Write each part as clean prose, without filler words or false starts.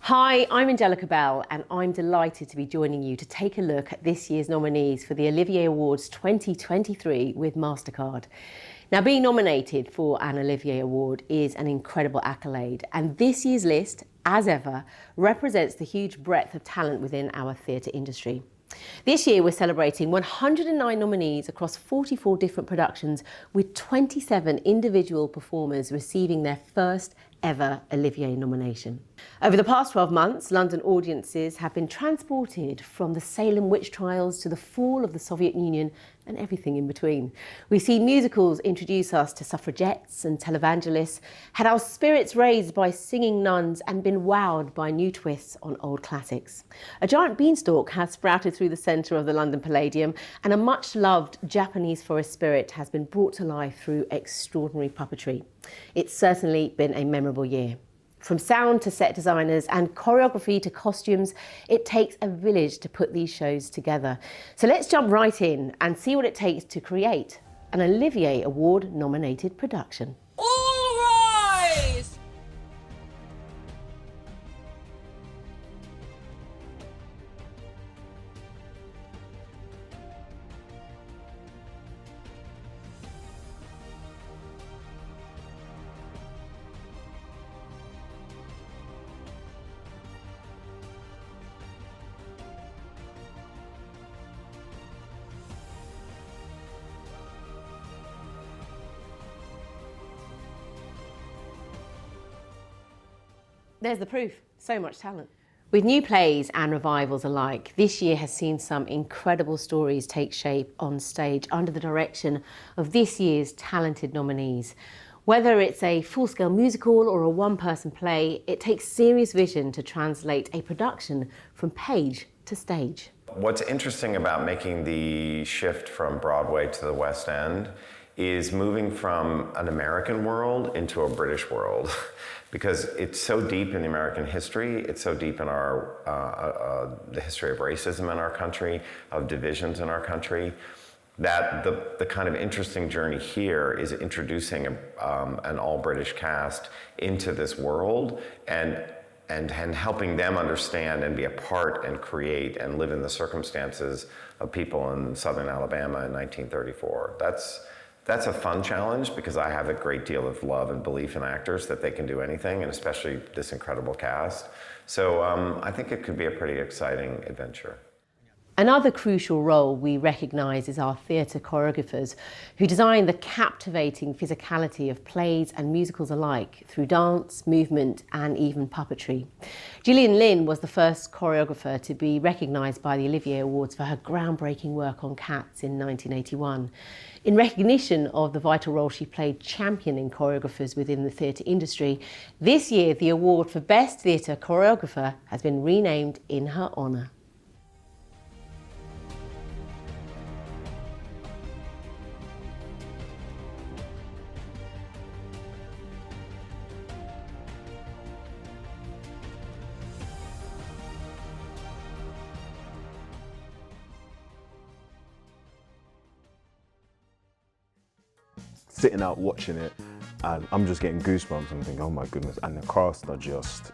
Hi, I'm Angellica Bell and I'm delighted to be joining you to take a look at this year's nominees for the Olivier Awards 2023 with Mastercard. Now, being nominated for an Olivier Award is an incredible accolade, and this year's list, as ever, represents the huge breadth of talent within our theatre industry. This year we're celebrating 109 nominees across 44 different productions, with 27 individual performers receiving their first ever Olivier nomination. Over the past 12 months, London audiences have been transported from the Salem witch trials to the fall of the Soviet Union and everything in between. We've seen musicals introduce us to suffragettes and televangelists, had our spirits raised by singing nuns, and been wowed by new twists on old classics. A giant beanstalk has sprouted through the centre of the London Palladium, and a much-loved Japanese forest spirit has been brought to life through extraordinary puppetry. It's certainly been a memorable year. From sound to set designers and choreography to costumes, it takes a village to put these shows together. So let's jump right in and see what it takes to create an Olivier Award-nominated production. All rise! There's the proof, so much talent. With new plays and revivals alike, this year has seen some incredible stories take shape on stage under the direction of this year's talented nominees. Whether it's a full-scale musical or a one-person play, it takes serious vision to translate a production from page to stage. What's interesting about making the shift from Broadway to the West End is moving from an American world into a British world. Because it's so deep in the American history, it's so deep in our the history of racism in our country, of divisions in our country, that the kind of interesting journey here is introducing an all-British cast into this world and helping them understand and be a part and create and live in the circumstances of people in Southern Alabama in 1934. That's a fun challenge because I have a great deal of love and belief in actors that they can do anything, and especially this incredible cast. So I think it could be a pretty exciting adventure. Another crucial role we recognise is our theatre choreographers, who design the captivating physicality of plays and musicals alike through dance, movement and even puppetry. Gillian Lynn was the first choreographer to be recognised by the Olivier Awards for her groundbreaking work on Cats in 1981. In recognition of the vital role she played championing choreographers within the theatre industry, this year the award for Best Theatre Choreographer has been renamed in her honour. Sitting out watching it, and I'm just getting goosebumps. I'm thinking, oh my goodness, and the cast are just,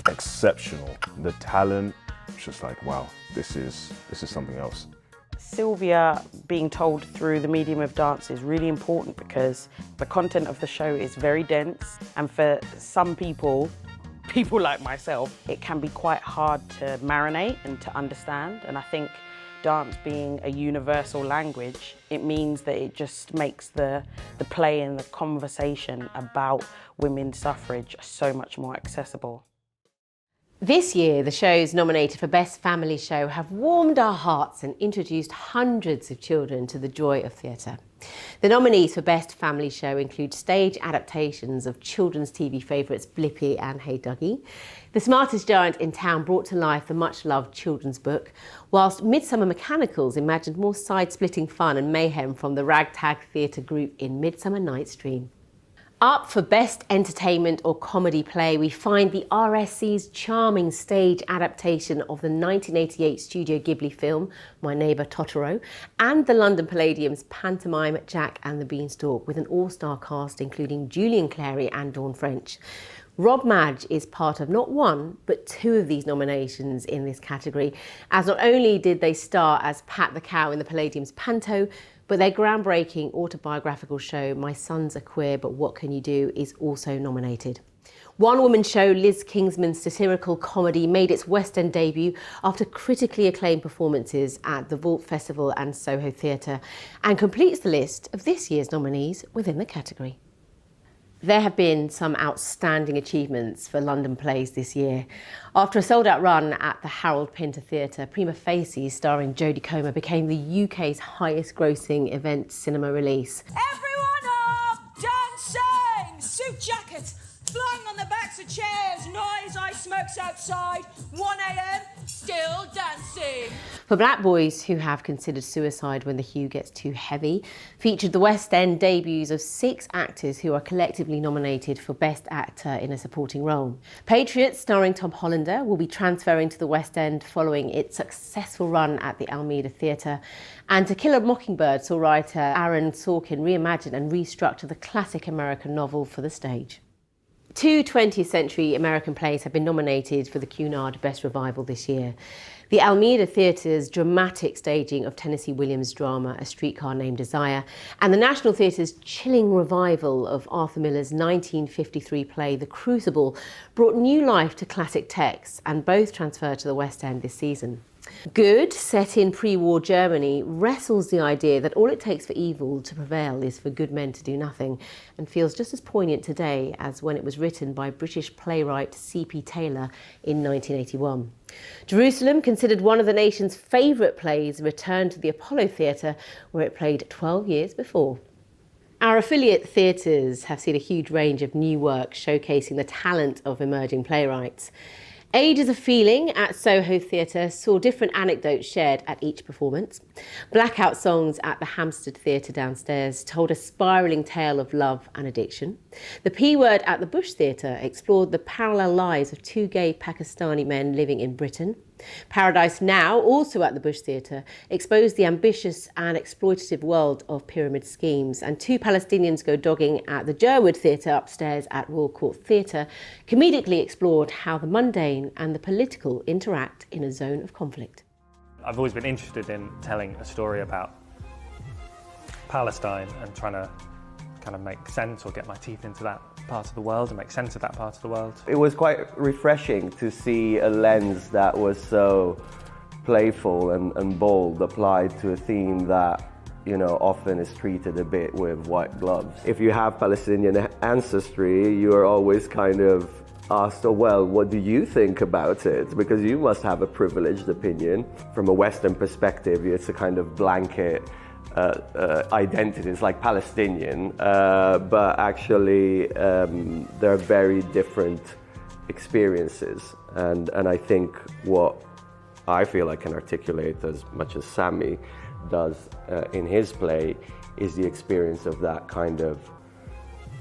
exceptional. The talent, it's just like, wow, this is something else. Sylvia being told through the medium of dance is really important because the content of the show is very dense, and for some people like myself, it can be quite hard to marinate and to understand. And I think dance being a universal language, it means that it just makes the play and the conversation about women's suffrage so much more accessible. This year, the shows nominated for Best Family Show have warmed our hearts and introduced hundreds of children to the joy of theatre. The nominees for Best Family Show include stage adaptations of children's TV favourites Blippi and Hey Duggee. The Smartest Giant in Town brought to life the much-loved children's book, whilst Midsummer Mechanicals imagined more side-splitting fun and mayhem from the ragtag theatre group in Midsummer Night's Dream. Up for Best Entertainment or Comedy Play, we find the RSC's charming stage adaptation of the 1988 Studio Ghibli film, My Neighbour Totoro, and the London Palladium's pantomime Jack and the Beanstalk, with an all-star cast including Julian Clary and Dawn French. Rob Madge is part of not one, but two of these nominations in this category, as not only did they star as Pat the Cow in the Palladium's panto, but their groundbreaking autobiographical show, My Sons Are Queer, But What Can You Do, is also nominated. One-woman show Liz Kingsman's satirical comedy made its West End debut after critically acclaimed performances at the Vault Festival and Soho Theatre, and completes the list of this year's nominees within the category. There have been some outstanding achievements for London plays this year. After a sold-out run at the Harold Pinter Theatre, Prima Facie, starring Jodie Comer, became the UK's highest-grossing event cinema release. Everyone up! Dancing! Suit jackets, flying on the backs of chairs, noise, ice smokes outside, 1 a.m, still dancing. For black boys who have considered suicide when the hue gets too heavy, featured the West End debuts of 6 actors who are collectively nominated for Best Actor in a Supporting Role. Patriots, starring Tom Hollander, will be transferring to the West End following its successful run at the Almeida Theatre. And To Kill a Mockingbird saw writer Aaron Sorkin reimagine and restructure the classic American novel for the stage. 2 20th century American plays have been nominated for the Cunard Best Revival this year. The Almeida Theatre's dramatic staging of Tennessee Williams' drama A Streetcar Named Desire, and the National Theatre's chilling revival of Arthur Miller's 1953 play The Crucible brought new life to classic texts, and both transferred to the West End this season. Good, set in pre-war Germany, wrestles the idea that all it takes for evil to prevail is for good men to do nothing, and feels just as poignant today as when it was written by British playwright C.P. Taylor in 1981. Jerusalem, considered one of the nation's favourite plays, returned to the Apollo Theatre, where it played 12 years before. Our affiliate theatres have seen a huge range of new work showcasing the talent of emerging playwrights. Ages of Feeling at Soho Theatre saw different anecdotes shared at each performance. Blackout Songs at the Hampstead Theatre downstairs told a spiralling tale of love and addiction. The P Word at the Bush Theatre explored the parallel lives of 2 gay Pakistani men living in Britain. Paradise Now, also at the Bush Theatre, exposed the ambitious and exploitative world of pyramid schemes, and 2 Palestinians Go Dogging at the Jerwood Theatre upstairs at Royal Court Theatre comedically explored how the mundane and the political interact in a zone of conflict. I've always been interested in telling a story about Palestine and trying to kind of make sense or get my teeth into that part of the world and make sense of that part of the world. It was quite refreshing to see a lens that was so playful and bold applied to a theme that, you know, often is treated a bit with white gloves. If you have Palestinian ancestry, you are always kind of asked, oh well, what do you think about it? Because you must have a privileged opinion. From a Western perspective, it's a kind of blanket identity. It's like Palestinian, but actually there are very different experiences. And I think what I feel I can articulate as much as Sammy does in his play is the experience of that kind of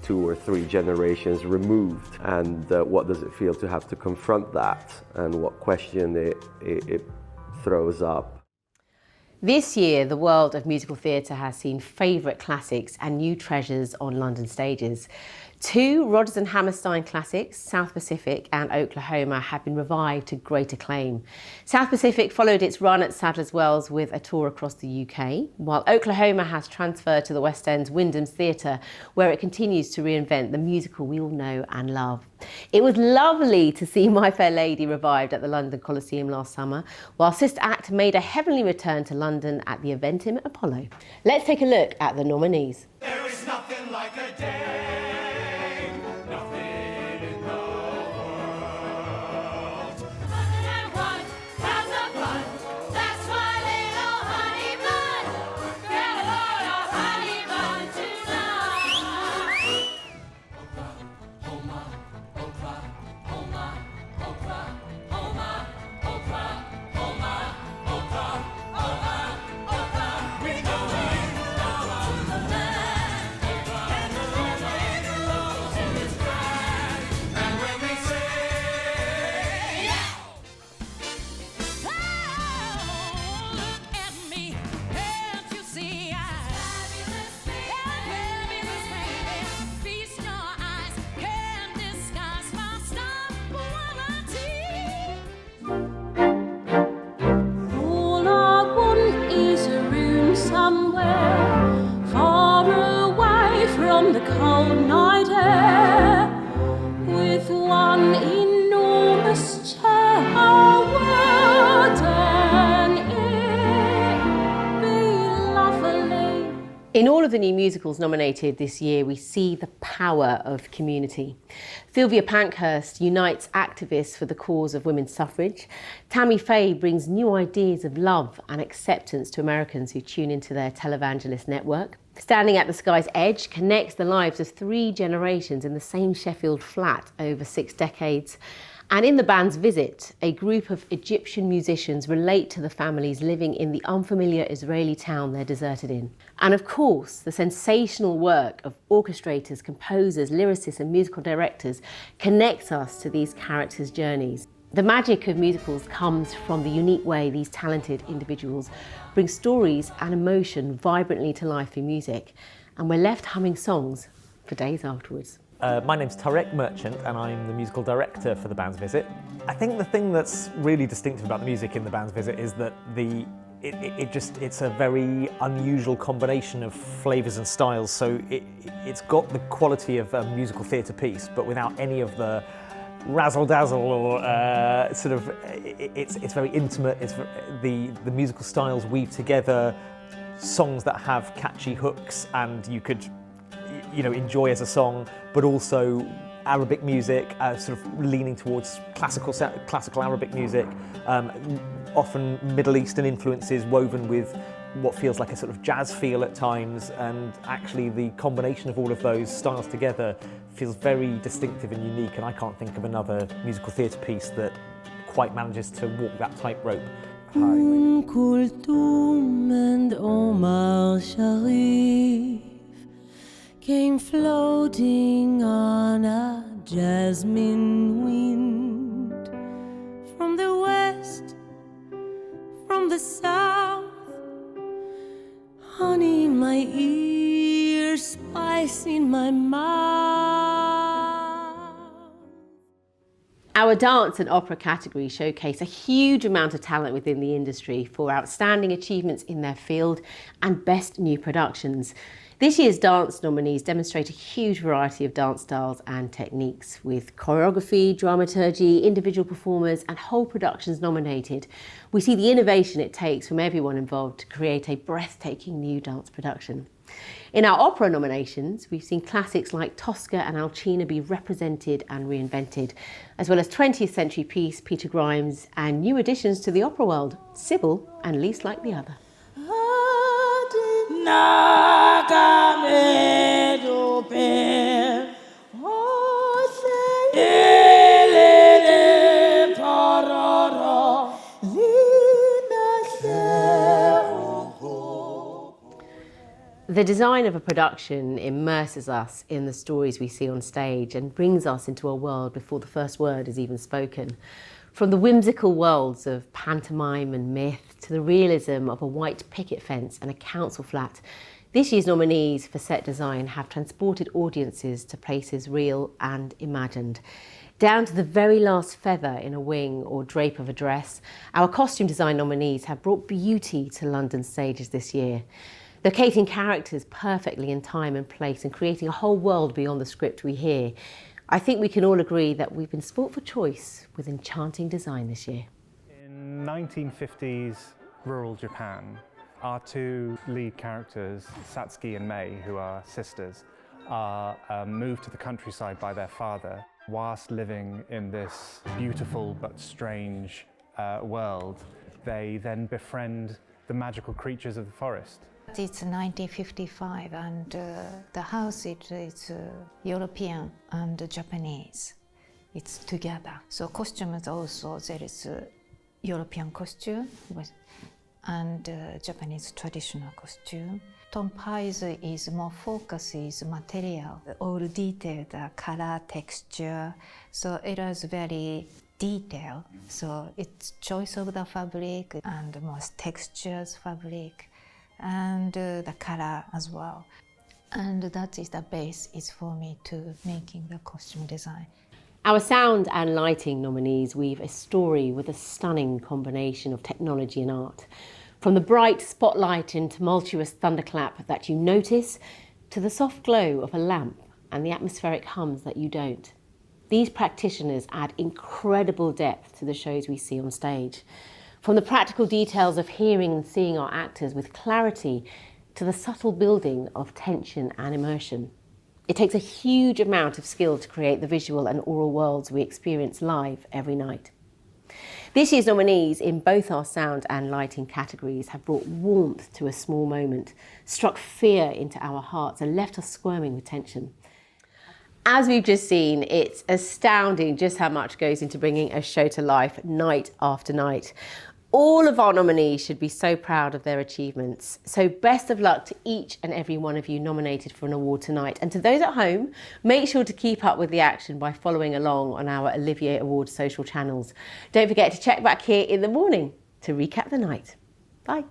2 or 3 generations removed, and what does it feel to have to confront that, and what question it throws up. This year, the world of musical theatre has seen favourite classics and new treasures on London stages. 2 Rodgers and Hammerstein classics, South Pacific and Oklahoma, have been revived to great acclaim. South Pacific followed its run at Sadler's Wells with a tour across the UK, while Oklahoma has transferred to the West End's Wyndham's Theatre, where it continues to reinvent the musical we all know and love. It was lovely to see My Fair Lady revived at the London Coliseum last summer, while Sister Act made a heavenly return to London at the Eventim Apollo. Let's take a look at the nominees. There is nothing like a day. from the cold night air with one enormous chair. Oh, wouldn't it be lovely? In all of the new musicals nominated this year, we see the power of community. Sylvia Pankhurst unites activists for the cause of women's suffrage. Tammy Faye brings new ideas of love and acceptance to Americans who tune into their televangelist network. Standing at the Sky's Edge connects the lives of 3 generations in the same Sheffield flat over 6 decades. And in the band's visit, a group of Egyptian musicians relate to the families living in the unfamiliar Israeli town they're deserted in. And of course, the sensational work of orchestrators, composers, lyricists and musical directors connects us to these characters' journeys. The magic of musicals comes from the unique way these talented individuals bring stories and emotion vibrantly to life through music. And we're left humming songs for days afterwards. My name's Tarek Merchant and I'm the musical director for The Band's Visit. I think the thing that's really distinctive about the music in The Band's Visit is that it's a very unusual combination of flavours and styles, so it's got the quality of a musical theatre piece but without any of the razzle-dazzle or it's very intimate. The musical styles weave together songs that have catchy hooks and you could enjoy as a song, but also Arabic music, sort of leaning towards classical Arabic music, often Middle Eastern influences woven with what feels like a sort of jazz feel at times, and actually the combination of all of those styles together feels very distinctive and unique, and I can't think of another musical theatre piece that quite manages to walk that tightrope. Kulthum and Omar Sharif came floating on a jasmine wind from the west, from the south, honey in my ear, spice in my mouth. Our dance and opera categories showcase a huge amount of talent within the industry for outstanding achievements in their field and best new productions. This year's dance nominees demonstrate a huge variety of dance styles and techniques, with choreography, dramaturgy, individual performers and whole productions nominated. We see the innovation it takes from everyone involved to create a breathtaking new dance production. In our opera nominations, we've seen classics like Tosca and Alcina be represented and reinvented, as well as 20th century piece Peter Grimes and new additions to the opera world, Sybil and Least Like the Other. The design of a production immerses us in the stories we see on stage and brings us into a world before the first word is even spoken. From the whimsical worlds of pantomime and myth to the realism of a white picket fence and a council flat, this year's nominees for set design have transported audiences to places real and imagined. Down to the very last feather in a wing or drape of a dress, our costume design nominees have brought beauty to London stages this year, locating characters perfectly in time and place and creating a whole world beyond the script we hear. I think we can all agree that we've been sport for choice with enchanting design this year. In 1950s rural Japan, our 2 lead characters, Satsuki and Mei, who are sisters, are moved to the countryside by their father. Whilst living in this beautiful but strange world, they then befriend the magical creatures of the forest. It's 1955 and the house is European and Japanese. It's together. So costumes also, there is European costume and Japanese traditional costume. Tom Pies is more focus is material, all detailed color, texture. So it is very detailed. So it's choice of the fabric and more textures fabric and the color as well. And that is the base is for me to making the costume design. Our sound and lighting nominees weave a story with a stunning combination of technology and art. From the bright spotlight and tumultuous thunderclap that you notice, to the soft glow of a lamp and the atmospheric hums that you don't. These practitioners add incredible depth to the shows we see on stage. From the practical details of hearing and seeing our actors with clarity to the subtle building of tension and immersion. It takes a huge amount of skill to create the visual and oral worlds we experience live every night. This year's nominees in both our sound and lighting categories have brought warmth to a small moment, struck fear into our hearts and left us squirming with tension. As we've just seen, it's astounding just how much goes into bringing a show to life night after night. All of our nominees should be so proud of their achievements. So best of luck to each and every one of you nominated for an award tonight. And to those at home, make sure to keep up with the action by following along on our Olivier Awards social channels. Don't forget to check back here in the morning to recap the night. Bye.